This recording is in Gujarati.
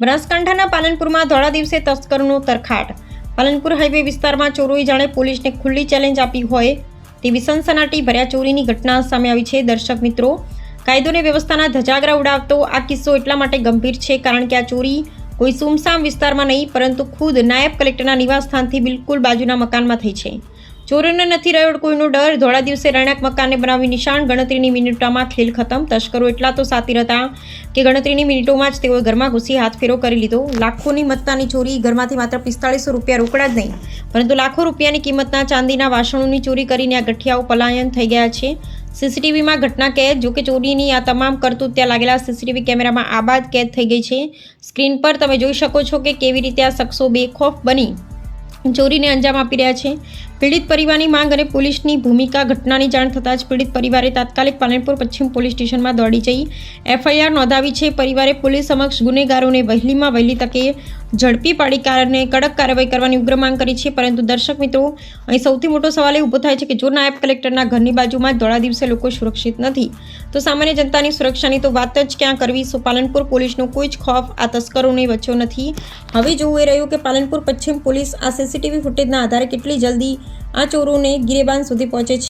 બનાસકાંઠાના પાલનપુરમાં ધોળા દિવસે તસ્કરનો તરખાટ। પાલનપુર હાઈવે વિસ્તારમાં ચોરોએ જાણે પોલીસને ખુલ્લી ચેલેન્જ આપી હોય તેવી સનસનાટી ભર્યા ચોરીની ઘટના સામે આવી છે। દર્શક મિત્રો, કાયદો અને વ્યવસ્થાના ધજાગરા ઉડાવતો આ કિસ્સો એટલા માટે ગંભીર છે કારણ કે આ ચોરી કોઈ સુમસામ વિસ્તારમાં નહીં પરંતુ ખુદ નાયબ કલેક્ટરના નિવાસસ્થાનથી બિલકુલ બાજુના મકાનમાં થઈ છે। ચોરોને નથી રહ્યો કોઈનો ડર। ધોળા દિવસે રહેણાંક મકાનને બનાવી નિશાન, ગણતરીની મિનિટોમાં ખેલ ખતમ। તસ્કરો એટલા તો સાતીર હતા કે ગણતરીની મિનિટોમાં જ તેઓએ ઘરમાં ઘૂસી હાથફેરો કરી લીધો। લાખોની મત્તાની ચોરી, ઘરમાંથી માત્ર 4500 રૂપિયા રોકડા જ નહીં પરંતુ લાખો રૂપિયાની કિંમતના ચાંદીના વાસણોની ચોરી કરીને આ ગઠિયાઓ પલાયન થઈ ગયા છે। સીસીટીવીમાં ઘટના કેદ। જોકે ચોરીની આ તમામ કરતૂત ત્યાં લાગેલા સીસીટીવી કેમેરામાં આબાદ કેદ થઈ ગઈ છે। સ્ક્રીન પર તમે જોઈ શકો છો કે કેવી રીતે આ શખ્સો બેખોફ બની ચોરીને અંજામ આપી રહ્યા છે। પીડિત પરિવારની માંગ અને પોલીસની ભૂમિકા। ઘટનાની જાણ થતાં જ પીડિત પરિવારે તાત્કાલિક પાલનપુર પશ્ચિમ પોલીસ સ્ટેશનમાં દોડી જઈ FIR નોંધાવી છે। પરિવારે પોલીસ સમક્ષ ગુનેગારોને વહેલીમાં વહેલી તકે ઝડપી પાડી કારણે કડક કાર્યવાહી કરવાની ઉગ્ર માંગ કરી છે। પરંતુ દર્શક મિત્રો, અહીં સૌથી મોટો સવાલ એ ઊભો થાય છે કે જો નાયબ કલેક્ટરના ઘરની બાજુમાં જ ધોળા દિવસે લોકો સુરક્ષિત નથી તો સામાન્ય જનતાની સુરક્ષાની તો વાત જ ક્યાં કરવી। સો પાલનપુર પોલીસનો કોઈ જ ખોફ આ તસ્કરોને બચ્યો નથી। હવે જોવું એ રહ્યું કે પાલનપુર પશ્ચિમ પોલીસ આ સીસીટીવી ફૂટેજના આધારે કેટલી જલ્દી આ ચોરોને ગિરેબાન સુધી પહોંચે છે।